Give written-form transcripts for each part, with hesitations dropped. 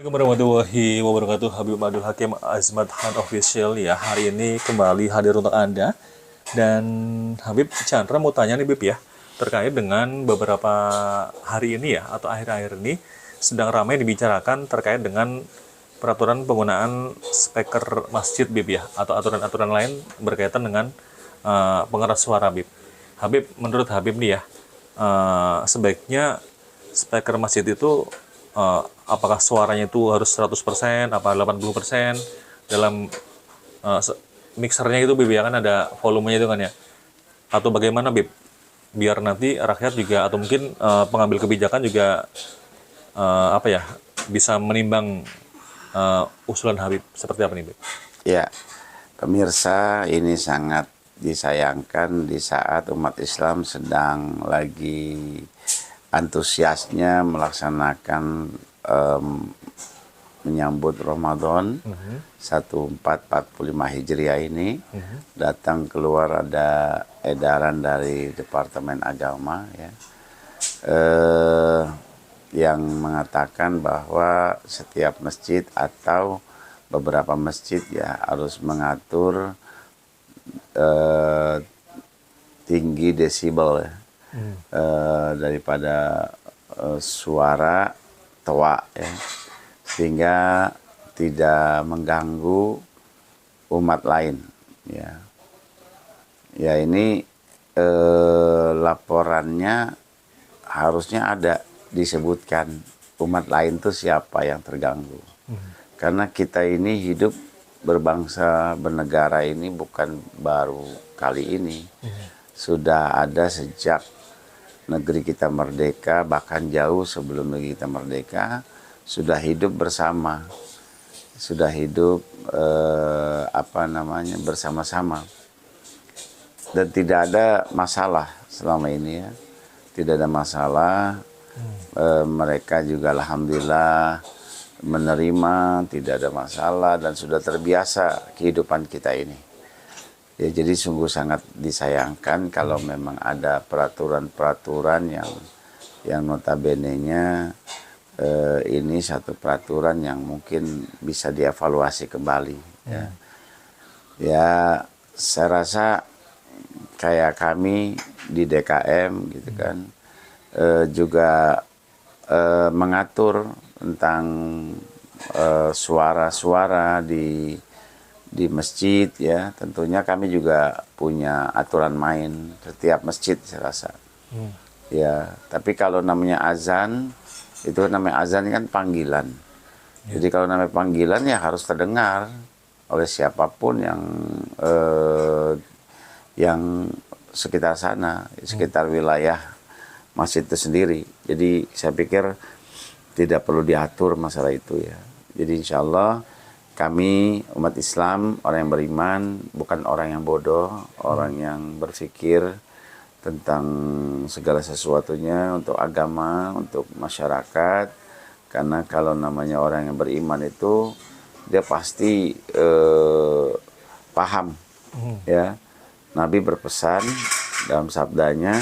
Assalamualaikum warahmatullahi wabarakatuh. Habib Abdul Hakim Azmat Khan Official ya. Hari ini kembali hadir untuk Anda. Dan Habib Chandra mau tanya nih Bib ya, terkait dengan beberapa hari ini ya, atau akhir-akhir ini sedang ramai dibicarakan terkait dengan peraturan penggunaan speaker masjid Bib ya, atau aturan-aturan lain berkaitan dengan pengeras suara Bib. Habib, menurut Habib nih ya, sebaiknya speaker masjid itu apakah suaranya itu harus 100%, apa 80% dalam mixernya itu Bib ya, kan ada volumenya itu kan ya, atau bagaimana Bib, biar nanti rakyat juga atau mungkin pengambil kebijakan juga apa ya, bisa menimbang usulan Habib seperti apa nih Bib? Ya, pemirsa, ini sangat disayangkan di saat umat Islam sedang lagi antusiasnya melaksanakan menyambut Ramadan 1445 Hijriah ini. Datang keluar ada edaran dari Departemen Agama ya, yang mengatakan bahwa setiap masjid atau beberapa masjid ya harus mengatur tinggi desibel ya, daripada suara toa ya, sehingga tidak mengganggu umat lain ya. Ya ini laporannya harusnya ada disebutkan umat lain tuh siapa yang terganggu. Karena kita ini hidup berbangsa bernegara ini bukan baru kali ini. Sudah ada sejak negeri kita merdeka, bahkan jauh sebelum negeri kita merdeka, sudah hidup bersama. Sudah hidup bersama-sama. Dan tidak ada masalah selama ini ya. Tidak ada masalah. Mereka juga alhamdulillah menerima, tidak ada masalah, dan sudah terbiasa kehidupan kita ini. Ya, jadi sungguh sangat disayangkan kalau memang ada peraturan-peraturan yang notabene-nya ini satu peraturan yang mungkin bisa dievaluasi kembali. Ya, ya saya rasa kayak kami di DKM gitu kan, juga mengatur tentang suara-suara di masjid ya. Tentunya kami juga punya aturan main setiap masjid saya rasa. Ya, tapi kalau namanya azan, itu namanya azan kan panggilan. Jadi kalau namanya panggilan ya harus terdengar oleh siapapun yang sekitar sana, sekitar wilayah masjid itu sendiri. Jadi saya pikir tidak perlu diatur masalah itu ya. Jadi insya Allah kami umat Islam, orang yang beriman, bukan orang yang bodoh, orang yang berpikir tentang segala sesuatunya untuk agama, untuk masyarakat. Karena kalau namanya orang yang beriman itu dia pasti paham ya. Nabi berpesan dalam sabdanya,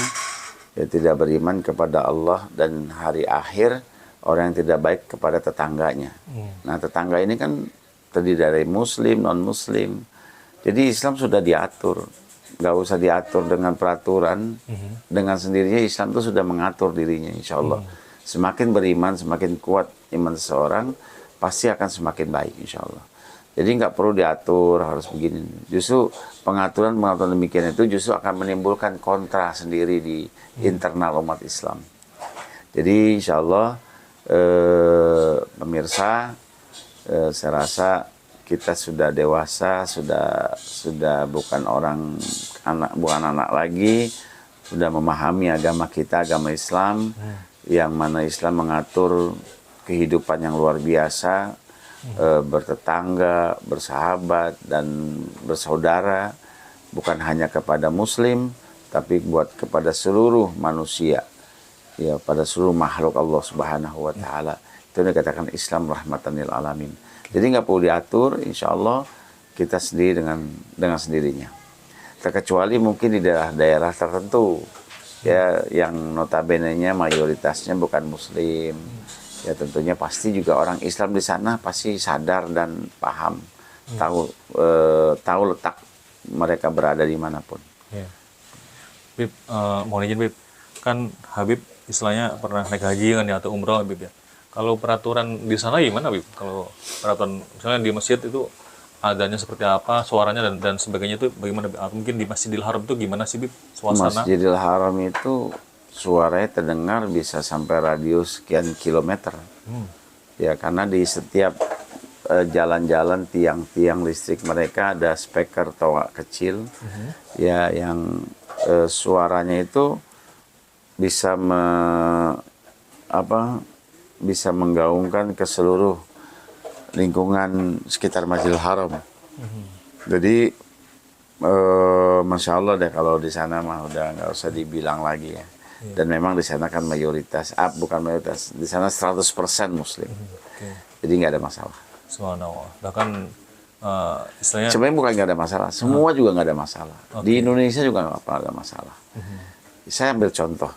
ya, tidak beriman kepada Allah dan hari akhir orang yang tidak baik kepada tetangganya. Nah, tetangga ini kan terdiri dari muslim, non-muslim. Jadi Islam sudah diatur. Nggak usah diatur dengan peraturan. Dengan sendirinya Islam itu sudah mengatur dirinya, insya Allah. Semakin beriman, semakin kuat iman seseorang, pasti akan semakin baik, insya Allah. Jadi nggak perlu diatur, harus begini. Justru pengaturan demikian itu justru akan menimbulkan kontra sendiri di internal umat Islam. Jadi insya Allah pemirsa, saya rasa kita sudah dewasa, sudah bukan anak lagi, sudah memahami agama kita, agama Islam, yang mana Islam mengatur kehidupan yang luar biasa, bertetangga, bersahabat, dan bersaudara, bukan hanya kepada Muslim, tapi buat kepada seluruh manusia. Ya, pada seluruh makhluk Allah Subhanahu wa Ta'ala. Itu dikatakan Islam rahmatan lil alamin. Jadi nggak perlu diatur, insya Allah kita sendiri dengan sendirinya. Terkecuali mungkin di daerah-daerah tertentu ya, yang notabene-nya mayoritasnya bukan muslim, Ya tentunya pasti juga orang Islam di sana pasti sadar dan paham, tahu letak mereka berada dimanapun. Ya. Bib, mau izin Bib, kan Habib istilahnya pernah naik haji kan ya atau umroh Bib ya. Kalau peraturan di sana gimana Bib? Kalau peraturan misalnya di masjid itu adanya seperti apa, suaranya dan sebagainya itu bagaimana? Bib? Atau mungkin di Masjidil Haram itu gimana sih Bib? Suasana? Masjidil Haram itu suaranya terdengar bisa sampai radius sekian kilometer. Ya karena di setiap jalan-jalan tiang-tiang listrik mereka ada speaker toa kecil, ya yang suaranya itu bisa bisa menggaungkan ke seluruh lingkungan sekitar Masjidil Haram. Jadi Masya Allah deh kalau di sana mah udah nggak usah dibilang lagi ya. Dan memang di sana kan mayoritas, bukan mayoritas, di sana 100% Muslim. Jadi nggak ada masalah. Subhanallah. Bahkan istilahnya Sebenarnya bukan nggak ada masalah, semua juga nggak ada masalah. Di Indonesia juga nggak pernah ada masalah. Saya ambil contoh.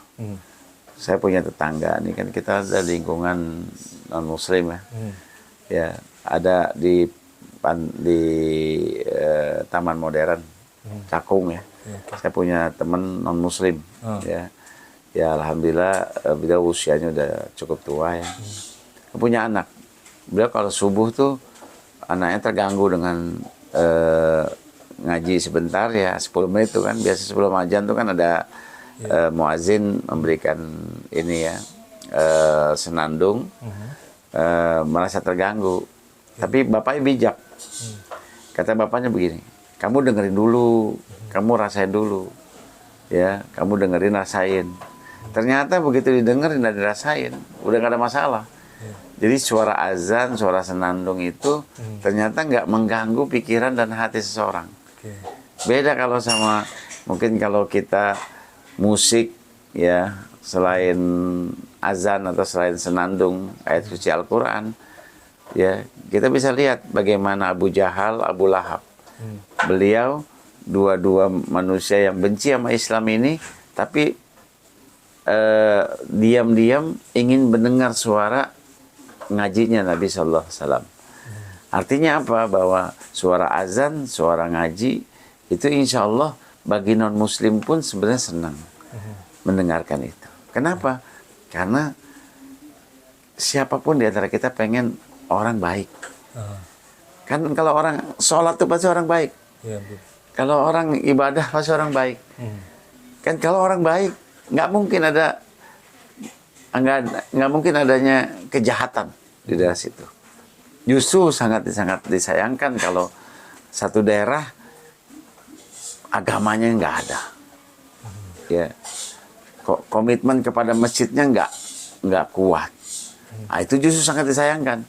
Saya punya tetangga, ini kan kita ada lingkungan non-Muslim ya. Ya ada di Taman Modern, Cakung ya. Saya punya teman non-Muslim ya. Ya alhamdulillah beliau usianya udah cukup tua ya. Punya anak. Beliau kalau subuh tuh anaknya terganggu dengan ngaji sebentar ya 10 menit tuh kan. Biasa sebelum azan tuh kan ada muazin memberikan ini ya senandung. Merasa terganggu. Tapi bapaknya bijak. Kata bapaknya begini, kamu dengerin dulu, kamu rasain dulu. Ya, kamu dengerin, rasain. Ternyata begitu didengerin dan dirasain, udah gak ada masalah. Jadi suara azan, suara senandung itu ternyata nggak mengganggu pikiran dan hati seseorang. Beda kalau sama, mungkin kalau kita musik ya, selain azan atau selain senandung ayat suci Al-Quran, ya kita bisa lihat bagaimana Abu Jahal, Abu Lahab. Beliau dua-dua manusia yang benci sama Islam ini, tapi diam-diam ingin mendengar suara ngajinya Nabi Sallallahu Alaihi Wasallam. Artinya apa? Bahwa suara azan, suara ngaji itu insya Allah bagi non Muslim pun sebenarnya senang mendengarkan itu. Kenapa? Karena siapapun di antara kita pengen orang baik. Kan kalau orang sholat itu pasti orang baik. Kalau orang ibadah pasti orang baik. Kan kalau orang baik nggak mungkin adanya kejahatan di daerah situ. Justru sangat disayangkan kalau satu daerah agamanya nggak ada, ya komitmen kepada masjidnya nggak kuat. Nah, itu justru sangat disayangkan.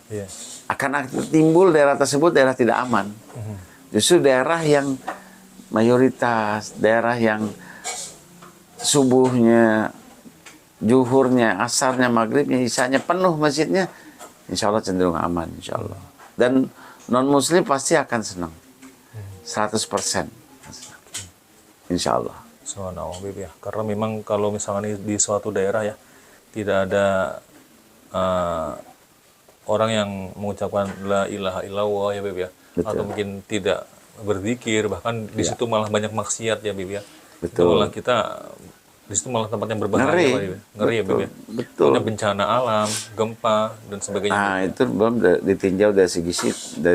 Akan timbul daerah tersebut daerah tidak aman. Justru daerah yang mayoritas, daerah yang subuhnya, zuhurnya, asarnya, maghribnya, isyanya penuh masjidnya, insya Allah cenderung aman, insya Allah. Dan non-muslim pasti akan senang, 100%, insya Allah. Subhanallah, Bib ya. Karena memang kalau misalnya di suatu daerah ya, tidak ada orang yang mengucapkan la ilaha illallah ya, Bib ya. Atau mungkin tidak berzikir, bahkan di situ malah banyak maksiat ya, Bib ya. Betul. Malah kita di situ malah tempat yang berbahaya, ngeri ya, Bib ya. Betul. Karena bencana alam, gempa dan sebagainya. Nah, itu belum ditinjau dari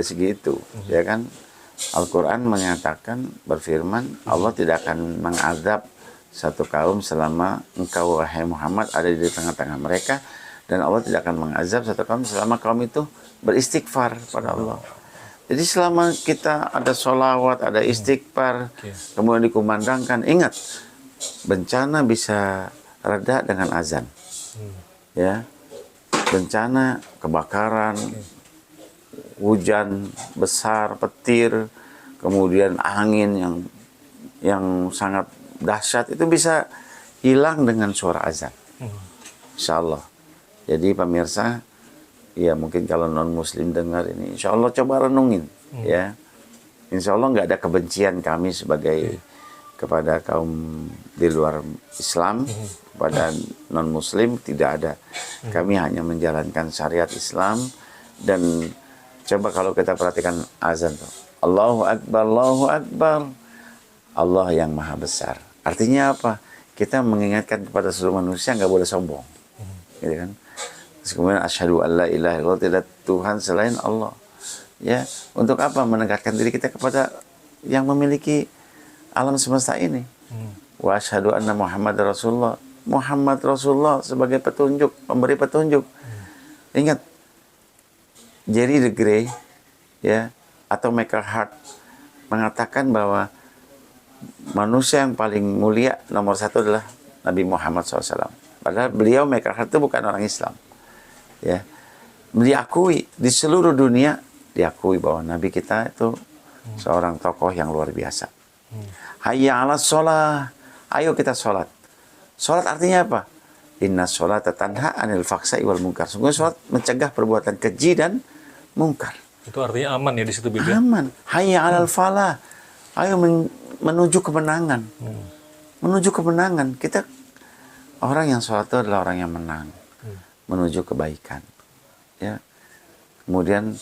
segi itu, ya kan? Al-Quran menyatakan, berfirman, Allah tidak akan mengazab satu kaum selama engkau, wahai Muhammad, ada di tengah-tengah mereka, dan Allah tidak akan mengazab satu kaum selama kaum itu beristighfar pada Allah. Jadi selama kita ada sholawat, ada istighfar, kemudian dikumandangkan, ingat, bencana bisa reda dengan azan. Ya, bencana, kebakaran, hujan besar, petir, kemudian angin yang sangat dahsyat itu bisa hilang dengan suara azan. Insya Allah. Jadi pemirsa, ya mungkin kalau non muslim dengar ini, insya Allah coba renungin, ya. Insya Allah nggak ada kebencian kami sebagai kepada kaum di luar Islam, kepada non-Muslim tidak ada. Kami hanya menjalankan syariat Islam. Dan coba kalau kita perhatikan azan tuh, Allahu Akbar, Allahu Akbar, Allah yang maha besar. Artinya apa? Kita mengingatkan kepada seluruh manusia nggak boleh sombong, gitu kan? Terus kemudian asyhadu an la ilaha illallah, tidak Tuhan selain Allah. Ya, untuk apa? Mendekatkan diri kita kepada yang memiliki alam semesta ini. Wa asyhadu anna Muhammad Rasulullah. Muhammad Rasulullah sebagai petunjuk, pemberi petunjuk. Ingat, Jerry the Grey, ya, atau Michael Hart mengatakan bahwa manusia yang paling mulia nomor satu adalah Nabi Muhammad SAW. Padahal beliau, Michael Hart, itu bukan orang Islam. Ya, diakui di seluruh dunia, diakui bahwa Nabi kita itu seorang tokoh yang luar biasa. Hayya 'alas sholah, ayo kita sholat. Sholat artinya apa? Inna sholata tanha 'anil fakhsai wal munkar. Sungguh sholat mencegah perbuatan keji dan mungkar. Itu artinya aman ya di situ, Bib, ya? Aman. Hayya 'alal falah. Ayo menuju kemenangan. Menuju kemenangan. Kita orang yang sholat itu adalah orang yang menang. Menuju kebaikan. Ya. Kemudian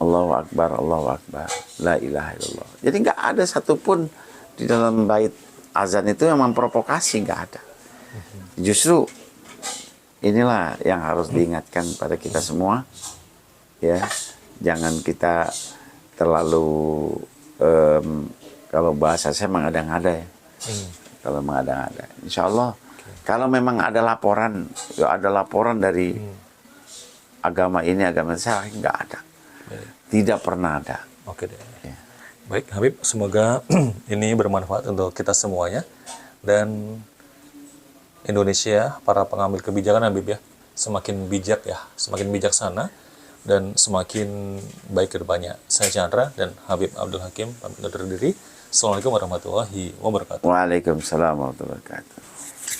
Allahu Akbar, Allahu Akbar, la ilaha illallah. Jadi nggak ada satupun di dalam bait azan itu yang memprovokasi, nggak ada. Justru inilah yang harus diingatkan pada kita semua. Ya, jangan kita terlalu kalau bahasa saya mengada-ngada ya. Kalau mengada-ngada, insya Allah kalau memang ada laporan, ada laporan dari agama ini, agama saya nggak ada, tidak pernah ada. Oke deh. Baik, Habib, semoga ini bermanfaat untuk kita semuanya dan Indonesia, para pengambil kebijakan, Habib, ya, semakin bijak ya, semakin bijaksana dan semakin baik ke depannya. Saya Chandra dan Habib Abdul Hakim pamit undur diri. Assalamualaikum warahmatullahi wabarakatuh. Waalaikumsalam warahmatullahi wabarakatuh.